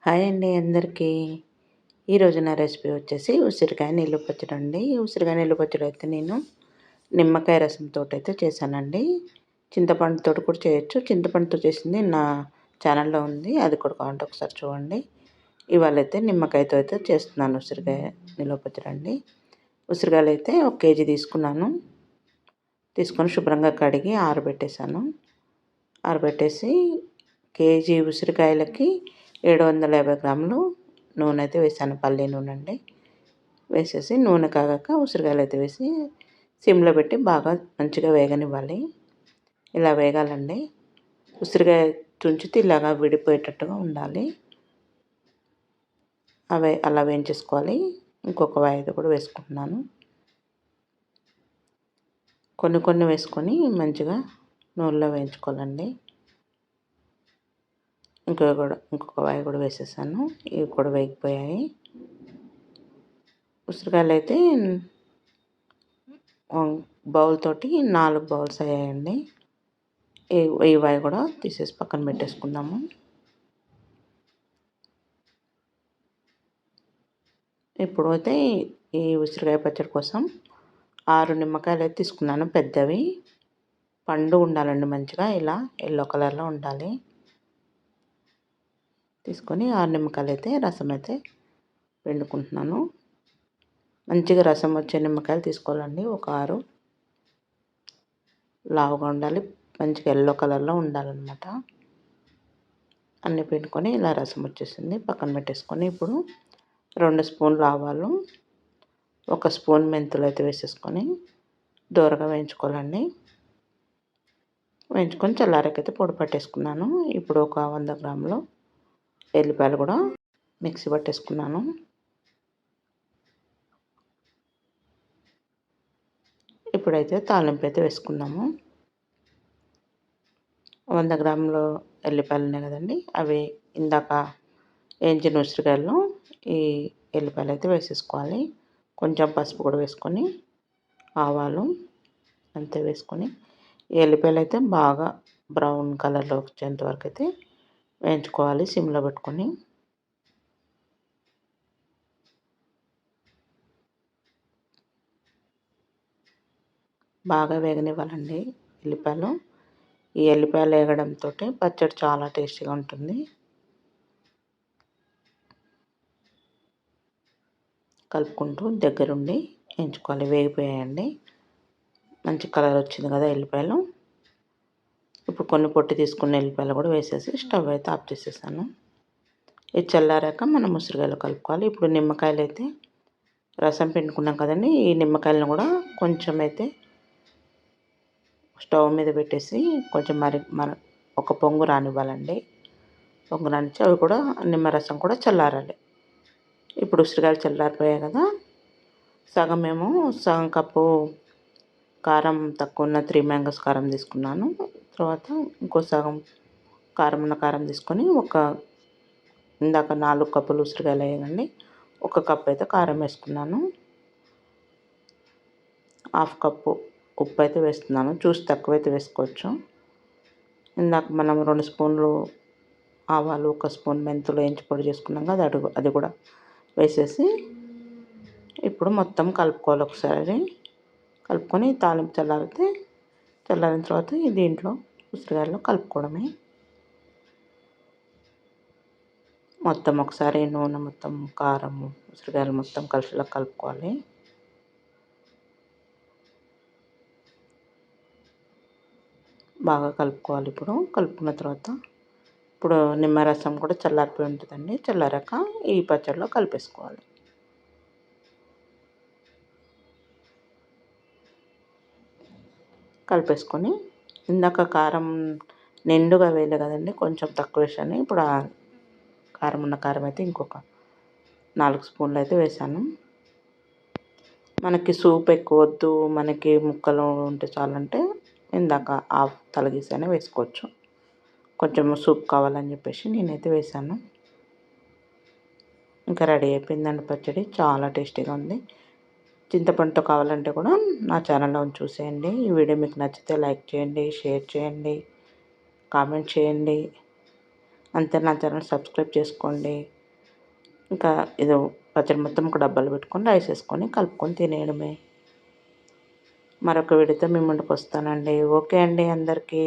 Hi అండి అందరికీ. ఈరోజు నా రెసిపీ వచ్చేసి ఉసిరికాయ నీళ్ళు పచ్చడి అండి. ఉసిరికాయ నీళ్ళు పచ్చడి అయితే నేను నిమ్మకాయ రసంతో అయితే చేశానండి. చింతపండుతో కూడా చేయొచ్చు. చింతపండుతో చేసింది నా ఛానల్లో ఉంది. అది కూడా కావాలంటే ఒకసారి చూడండి. ఇవాళ అయితే నిమ్మకాయతో అయితే చేస్తున్నాను ఉసిరికాయ నిల్వ పచ్చడి అండి. ఉసిరికాయలు అయితే 1 కేజీ తీసుకున్నాను. తీసుకొని శుభ్రంగా కడిగి ఆరబెట్టేశాను. ఆరబెట్టేసి కేజీ ఉసిరికాయలకి 750 గ్రాములు నూనె అయితే వేసాను. పల్లి నూనె అండి. వేసేసి నూనె కాగాక ఉసిరికాయలు అయితే వేసి సిమ్లో పెట్టి బాగా మంచిగా వేగనివ్వాలి. ఇలా వేగాలండి. ఉసిరికాయ తుంచితే ఇలాగా విడిపోయేటట్టుగా ఉండాలి. అలా వేయించేసుకోవాలి. ఇంకొక వాయిదా కూడా వేసుకుంటున్నాను. కొన్ని కొన్ని వేసుకొని మంచిగా నూనెలో వేయించుకోవాలండి. ఇంకొక వాయి కూడా వేసేసాను. ఇవి కూడా వేగిపోయాయి. ఉసిరికాయలు అయితే బౌల్ తోటి 4 బౌల్స్ అయ్యాయండి. ఈ వాయి కూడా తీసేసి పక్కన పెట్టేసుకుందాము. ఇప్పుడు అయితే ఈ ఉసిరికాయ పచ్చడి కోసం 6 నిమ్మకాయలు అయితే తీసుకున్నాను పెద్దవి. పండు ఉండాలండి మంచిగా ఇలా ఎల్లో కలర్లో ఉండాలి. తీసుకొని 6 నిమ్మకాయలు అయితే రసం అయితే పిండుకుంటున్నాను. మంచిగా రసం వచ్చే నిమ్మకాయలు తీసుకోవాలండి. ఒక 6 లావుగా ఉండాలి. మంచిగా ఎల్లో కలర్లో ఉండాలన్నమాట. అన్నీ పిండుకొని ఇలా రసం వచ్చేసింది. పక్కన పెట్టేసుకొని ఇప్పుడు 2 స్పూన్లు ఆవాలు, 1 స్పూన్ మెంతులు అయితే వేసేసుకొని దోరగా వేయించుకోవాలండి. వేయించుకొని చల్లారకైతే పొడి పట్టేసుకున్నాను. ఇప్పుడు ఒక 100 గ్రాములు ఎల్లిపాయలు కూడా మిక్సీ పట్టేసుకున్నాను. ఇప్పుడైతే తాలింపు అయితే వేసుకుందాము. 100 గ్రాములు ఎల్లిపాయలు ఉన్నాయి కదండి, అవి ఇందాక వేయించిన ఉసిరికాయలను ఈ ఎల్లిపాయలు అయితే వేసేసుకోవాలి. కొంచెం పసుపు కూడా వేసుకొని ఆవాలు అంతే వేసుకొని ఈ ఎల్లిపాయలు అయితే బాగా బ్రౌన్ కలర్లో వచ్చేంత వరకు అయితే వేయించుకోవాలి సిమ్లో పెట్టుకొని. బాగా వేగనివ్వాలండి ఎల్లిపాయలు. ఈ ఎల్లిపాయలు వేగడంతో పచ్చడి చాలా టేస్టీగా ఉంటుంది. కలుపుకుంటూ దగ్గరుండి వేయించుకోవాలి. వేగిపోయాయండి. మంచి కలర్ వచ్చింది కదా ఎల్లిపాయలు. ఇప్పుడు కొన్ని పొట్టి తీసుకున్న ఎల్లిపాయలు కూడా వేసేసి స్టవ్ అయితే ఆఫ్ చేసేసాను. ఇది చల్లారాక మనం ఉసిరికాయలు కలుపుకోవాలి. ఇప్పుడు నిమ్మకాయలు అయితే రసం పిండుకున్నాం కదండి, ఈ నిమ్మకాయలను కూడా కొంచెం అయితే స్టవ్ మీద పెట్టేసి కొంచెం ఒక పొంగు రానివ్వాలండి. పొంగు రానిచ్చి అవి కూడా నిమ్మరసం కూడా చల్లారాలి. ఇప్పుడు ఉసిరికాయలు చల్లారిపోయాయి కదా, సగం కప్పు కారం తక్కువ ఉన్న 3 మ్యాంగోస్ కారం తీసుకున్నాను. తర్వాత ఇంకో సగం కారం తీసుకొని ఇందాక 4 కప్పులు ఉసిరికాయలు వేయకండి, 1 కప్పు అయితే కారం వేసుకున్నాను. 1/2 కప్పు ఉప్పు అయితే వేస్తున్నాను. చూసి తక్కువైతే వేసుకోవచ్చు. ఇందాక మనం 2 స్పూన్లు ఆవాలు, 1 స్పూన్ మెంతులు వేయించి పొడి చేసుకున్నాం కదా, అది కూడా వేసేసి ఇప్పుడు మొత్తం కలుపుకోవాలి. ఒకసారి కలుపుకొని తాలింపు చల్లారిన తర్వాత దీంట్లో ఉసిరికాయలు కలుపుకోవడమే. మొత్తం ఒకసారి నూనె మొత్తం కారం ఉసిరికాయలు మొత్తం కలిసిలా కలుపుకోవాలి. బాగా కలుపుకోవాలి. కలుపుకున్న తర్వాత ఇప్పుడు నిమ్మరసం కూడా చల్లారిపోయి ఉంటుందండి. చల్లారాక ఈ పచ్చడిలో కలిపేసుకోవాలి. కలిపేసుకొని ఇందాక కారం నిండుగా వేయలే కదండి, కొంచెం తక్కువ వేసాను. ఇప్పుడు ఆ కారం అయితే ఇంకొక 4 స్పూన్లు అయితే వేసాను. మనకి సూప్ ఎక్కువ వద్దు, మనకి ముక్కలు ఉంటే చాలంటే ఇందాక హాఫ్ తలగీసైనా వేసుకోవచ్చు. కొంచెం సూప్ కావాలని చెప్పేసి నేనైతే వేసాను. ఇంకా రెడీ అయిపోయిందండి పచ్చడి. చాలా టేస్టీగా ఉంది. చింతపండుతో కావాలంటే కూడా నా ఛానల్లో చూసేయండి. ఈ వీడియో మీకు నచ్చితే లైక్ చేయండి, షేర్ చేయండి, కామెంట్ చేయండి. అంతే, నా ఛానల్ సబ్స్క్రైబ్ చేసుకోండి. ఇంకా ఇదో పచ్చడి మొత్తం ఒక డబ్బాలో పెట్టుకొని రైస్ వేసుకొని కలుపుకొని తినేయడమే. మరొక వీడియోతో మీ ముందుకు వస్తానండి. ఓకే అండి అందరికీ.